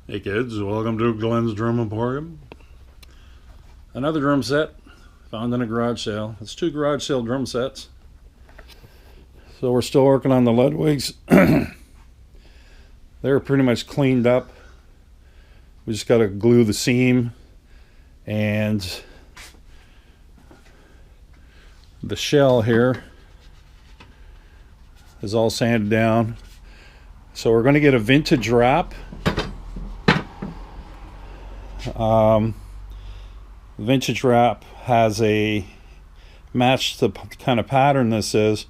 Hey kids, welcome to Glenn's Drum Emporium. Another drum set found in a garage sale. It's two garage sale drum sets. So we're still working on the Ludwigs. They're pretty much cleaned up. We just got to glue the seam and the shell here is all sanded down. So we're going to get a vintage wrap. Vintage wrap has a match the kind of pattern this is,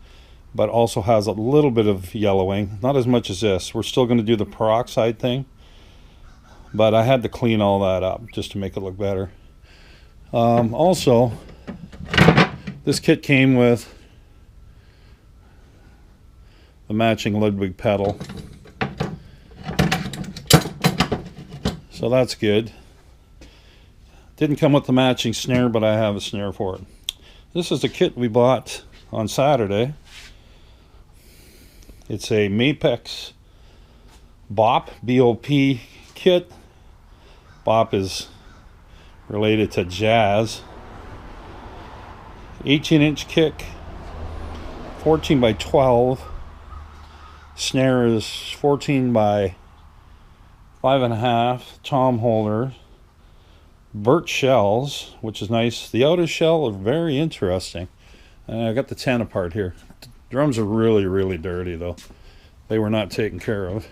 but also has a little bit of yellowing, not as much as this. We're still going to do the peroxide thing, but I had to clean all that up just to make it look better. Also, this kit came with the matching Ludwig pedal, so that's good. Didn't come with the matching snare, but I have a snare for it. This is the kit we bought on Saturday. It's a Mapex Bop, B-O-P kit. Bop is related to jazz. 18-inch kick, 14 by 12. Snare is 14 by 5.5. Tom holder. Birch shells, which is nice. The outer shell is very interesting. I got the 10 apart here. The drums are really dirty though. They were not taken care of.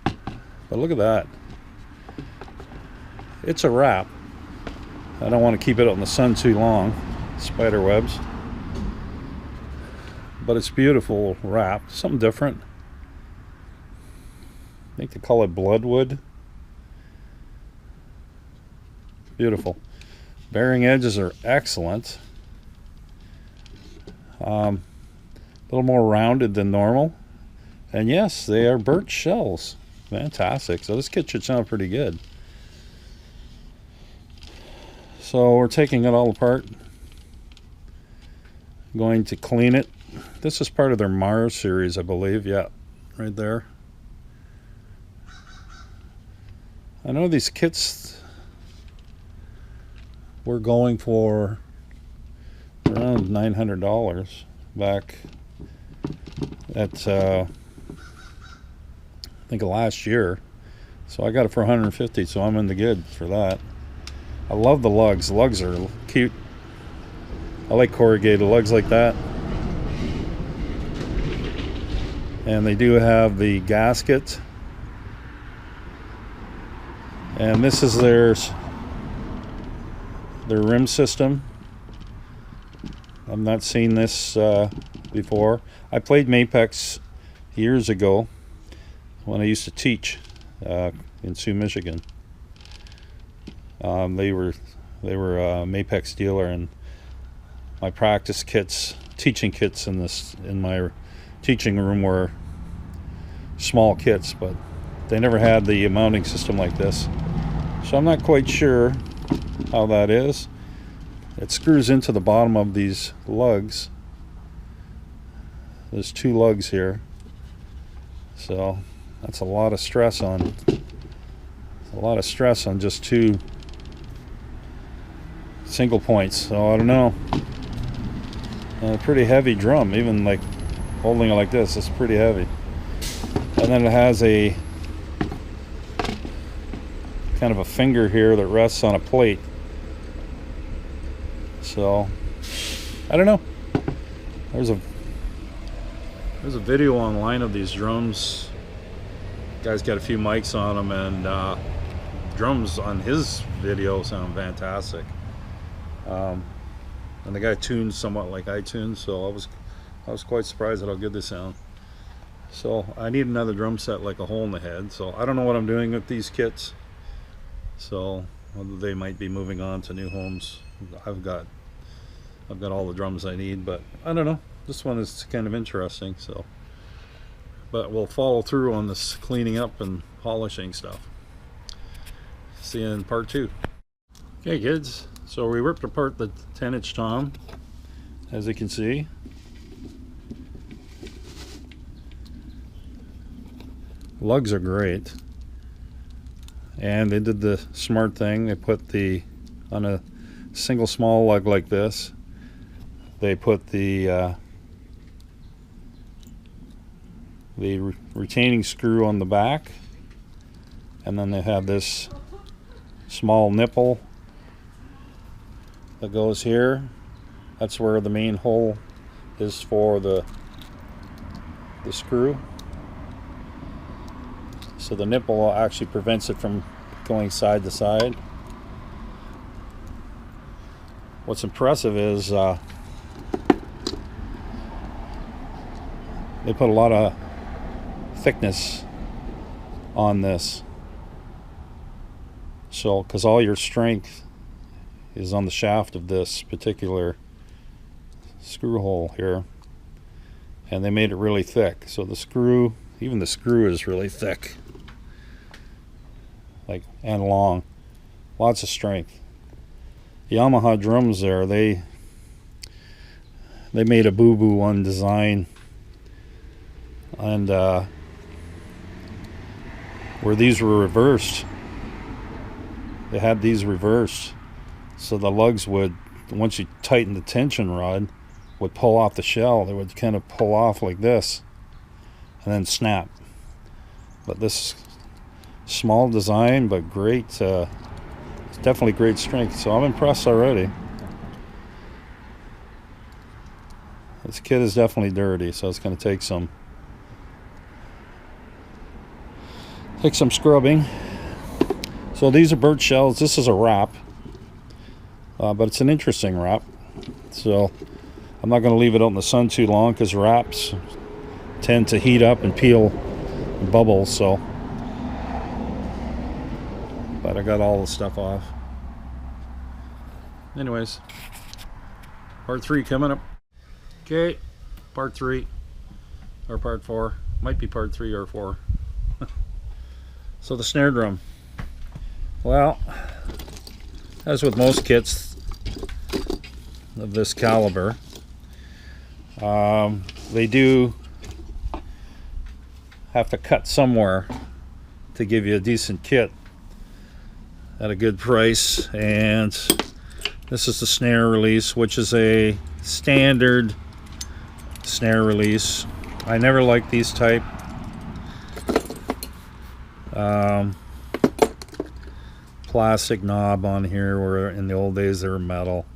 But look at that. It's a wrap. I don't want to keep it out in the sun too long. Spider webs. But it's beautiful wrap. Something different. I think they call it Bloodwood. Beautiful. Bearing edges are excellent. A little more rounded than normal. And yes, they are birch shells. Fantastic. So this kit should sound pretty good. So we're taking it all apart. Going to clean it. This is part of their Mars series, I believe. Yeah, right there. I know these kits were going for around $900 back at I think last year. So I got it for $150, so I'm in the good for that. I love the lugs. The lugs are cute. I like corrugated lugs like that. And they do have the gasket. And this is their rim system. I've not seen this before. I played Mapex years ago when I used to teach in Sioux, Michigan. They were a Mapex dealer, and my practice kits, teaching kits in my teaching room were small kits, but they never had the mounting system like this. So I'm not quite sure how that is. It screws into the bottom of these lugs. There's two lugs here. So that's a lot of stress on just two single points. So I don't know. A pretty heavy drum, even like holding it like this, it's pretty heavy. And then it has a kind of a finger here that rests on a plate. So I don't know. There's a video online of these drums. Guy's got a few mics on them, and drums on his video sound fantastic. And the guy tunes somewhat like I tune, so I was quite surprised at how good they sound. So I need another drum set like a hole in the head. So I don't know what I'm doing with these kits. So they might be moving on to new homes. I've got all the drums I need, but I don't know. This one is kind of interesting. So, but we'll follow through on this cleaning up and polishing stuff. See you in part 2. Okay, kids. So we ripped apart the 10-inch tom, as you can see. lugs are great. And they did the smart thing. They put on a single small lug like this, they put the retaining screw on the back, and then they have this small nipple that goes here. That's where the main hole is for the screw. So the nipple actually prevents it from going side to side. What's impressive is they put a lot of thickness on this. So, because all your strength is on the shaft of this particular screw hole here. And they made it really thick. So the screw, even the screw is really thick. Like, and long. Lots of strength. The Yamaha drums there, they made a boo-boo on design. And where these were reversed, they had these reversed. So the lugs would, once you tighten the tension rod, would pull off the shell. They would kind of pull off like this and then snap. But this small design, but great, it's definitely great strength. So I'm impressed already. This kit is definitely dirty, so it's going to take some scrubbing. So these are birch shells. This is a wrap, but it's an interesting wrap. So I'm not going to leave it out in the sun too long, because wraps tend to heat up and peel and bubble. So, but I got all the stuff off. Anyways, part 3 coming up. Okay, part 3 or part 4, might be part 3 or 4. So the snare drum. Well, as with most kits of this caliber, they do have to cut somewhere to give you a decent kit at a good price. And this is the snare release, which is a standard snare release. I never liked these type. Plastic knob on here, where in the old days they were metal.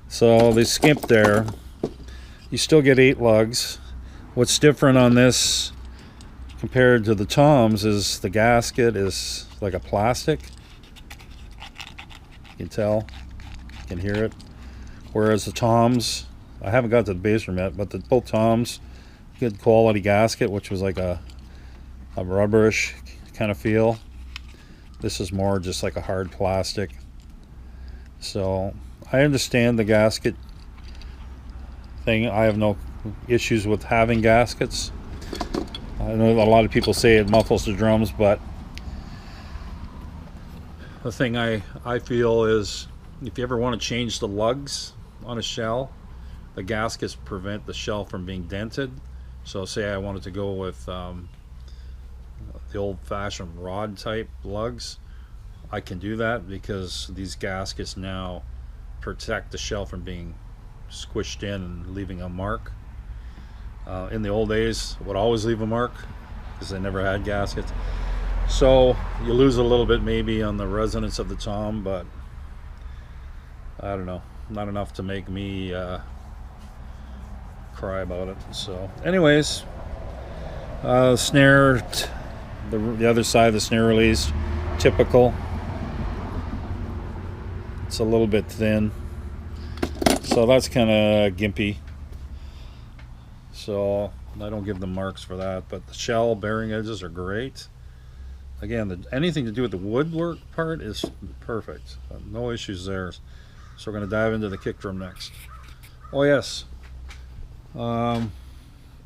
So they skimped there. You still get 8 lugs. What's different on this compared to the toms is the gasket is like a plastic. You can tell, you can hear it. Whereas the toms, I haven't got to the base room yet, but both toms, good quality gasket, which was like a rubberish kind of feel. This is more just like a hard plastic. So I understand the gasket thing. I have no issues with having gaskets. I know a lot of people say it muffles the drums, but the thing I feel is, if you ever want to change the lugs on a shell, the gaskets prevent the shell from being dented. So say I wanted to go with the old-fashioned rod type lugs, I can do that because these gaskets now protect the shell from being squished in and leaving a mark. In the old days, it would always leave a mark because they never had gaskets. So you lose a little bit maybe on the resonance of the tom, but I don't know, not enough to make me cry about it. So anyways, snare, the other side of the snare release, typical. It's a little bit thin, so that's kind of gimpy. So I don't give them marks for that, but the shell bearing edges are great. Again, anything to do with the woodwork part is perfect. No issues there. So we're going to dive into the kick drum next. Oh yes,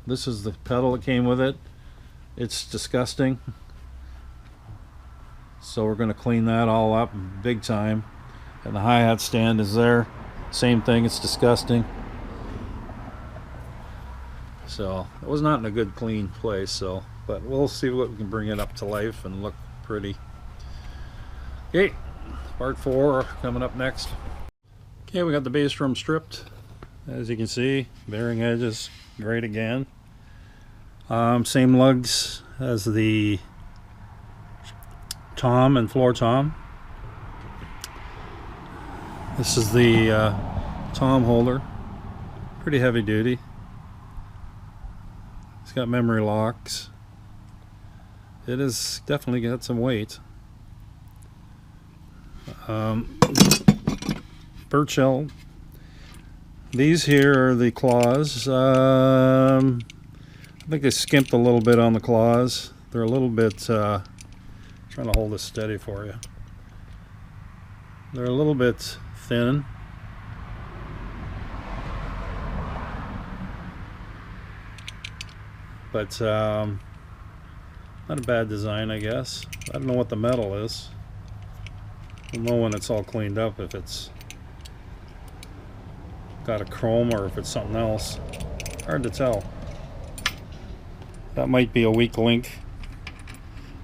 this is the pedal that came with it. It's disgusting. So we're going to clean that all up big time. And the hi-hat stand is there. Same thing, it's disgusting. So it was not in a good clean place. So, but we'll see what we can bring it up to life and look pretty. Okay, part 4 coming up next. Okay, we got the base drum stripped. As you can see, bearing edges great again. Same lugs as the tom and floor tom. This is the tom holder, pretty heavy duty. It's got memory locks. It has definitely got some weight. Bird shell. These here are the claws. I think they skimped a little bit on the claws. They're a little bit, trying to hold this steady for you. They're a little bit thin. But not a bad design, I guess. I don't know what the metal is. We'll know when it's all cleaned up if it's got a chrome or if it's something else. Hard to tell. That might be a weak link.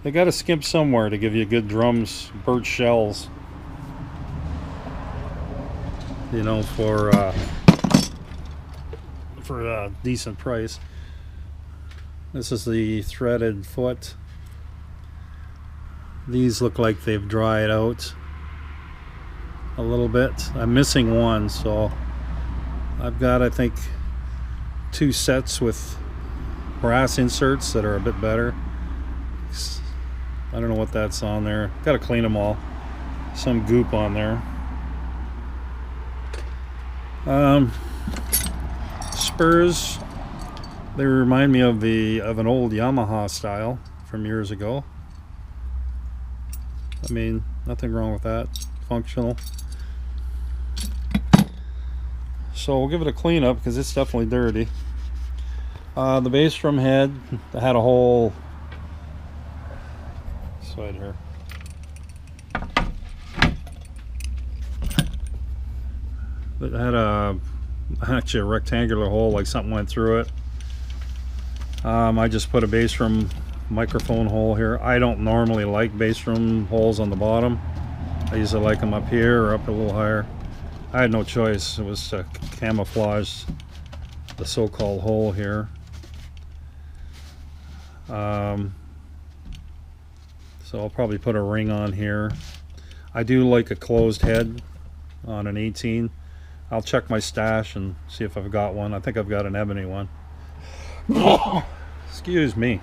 They got to skimp somewhere to give you good drums, bird shells. You know, for a decent price. This is the threaded foot. These look like they've dried out a little bit. I'm missing one, so I've got, I think, 2 sets with brass inserts that are a bit better. I don't know what that's on there. Got to clean them all. Some goop on there. Spurs, they remind me of an old Yamaha style from years ago. I mean, nothing wrong with that. Functional. So we'll give it a clean up because it's definitely dirty. The bass drum head had a hole. Side here. It had actually a rectangular hole, like something went through it. I just put a bass drum microphone hole here. I don't normally like bass drum holes on the bottom. I usually like them up here or up a little higher. I had no choice. It was to camouflage the so-called hole here. So I'll probably put a ring on here. I do like a closed head on an 18. I'll check my stash and see if I've got one. I think I've got an ebony one. Excuse me.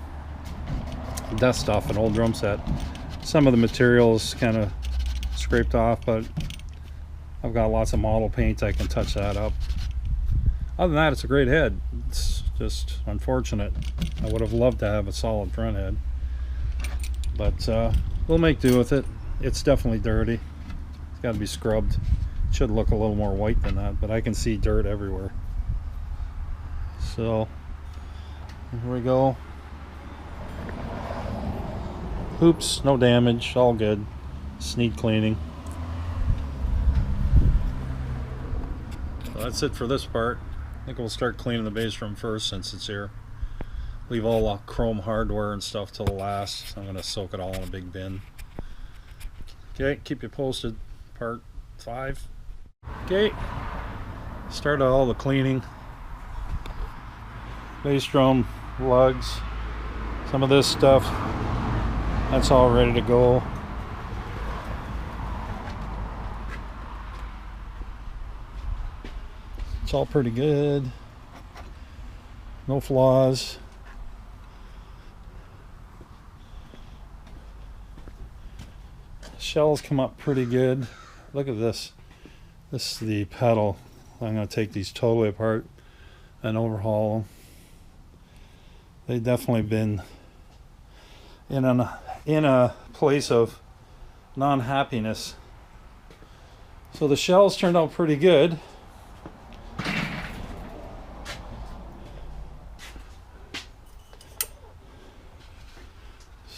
Dust off an old drum set. Some of the materials kind of scraped off, but I've got lots of model paint. I can touch that up. Other than that, it's a great head. It's just unfortunate. I would have loved to have a solid front head, but we'll make do with it. It's definitely dirty. It's got to be scrubbed. It should look a little more white than that, but I can see dirt everywhere. So here we go. Oops, no damage, all good. Just need cleaning. So that's it for this part. I think we'll start cleaning the bass drum first since it's here. Leave all the chrome hardware and stuff till the last. I'm going to soak it all in a big bin. Okay, keep you posted. Part 5. Okay, started all the cleaning. Bass drum, lugs, some of this stuff. That's all ready to go. It's all pretty good. No flaws. Shells come up pretty good. Look at this. This is the pedal. I'm going to take these totally apart and overhaul them. They've definitely been in a place of non-happiness. So the shells turned out pretty good.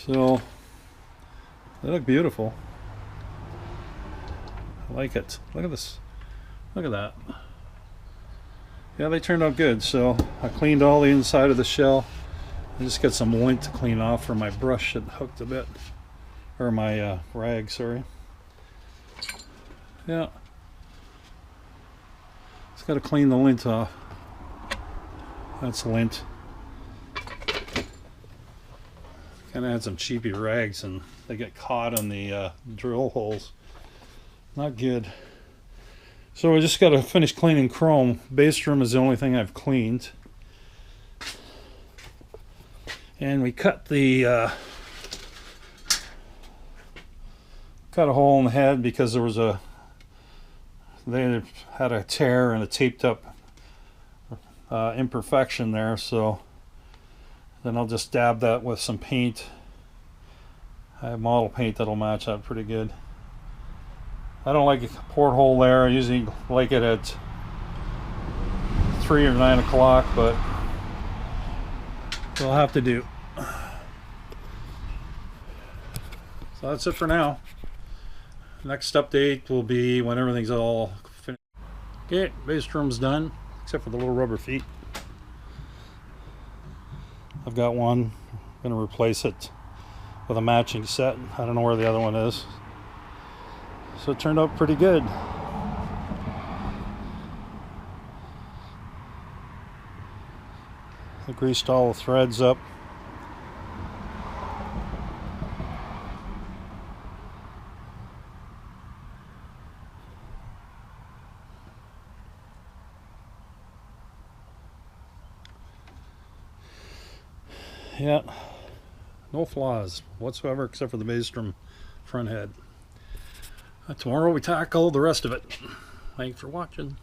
So they look beautiful. I like it. Look at this. Look at that. Yeah, they turned out good. So I cleaned all the inside of the shell. I just got some lint to clean off for my brush that hooked a bit, or my rag, sorry. Yeah, just got to clean the lint off. That's lint. Kind of had some cheapy rags and they get caught on the drill holes. Not good. So I just got to finish cleaning chrome. Base drum is the only thing I've cleaned. And we cut the cut a hole in the head because there was they had a tear and a taped up imperfection there. So then I'll just dab that with some paint. I have model paint that'll match that pretty good. I don't like a porthole there. I usually like it at 3 or 9 o'clock, but it'll have to do. So that's it for now. Next update will be when everything's all finished. Okay, base drum's done, except for the little rubber feet. I've got one. I'm going to replace it with a matching set. I don't know where the other one is. So it turned out pretty good. I greased all the threads up. Yeah, no flaws whatsoever except for the base drum front head. Tomorrow we tackle the rest of it. Thanks for watching.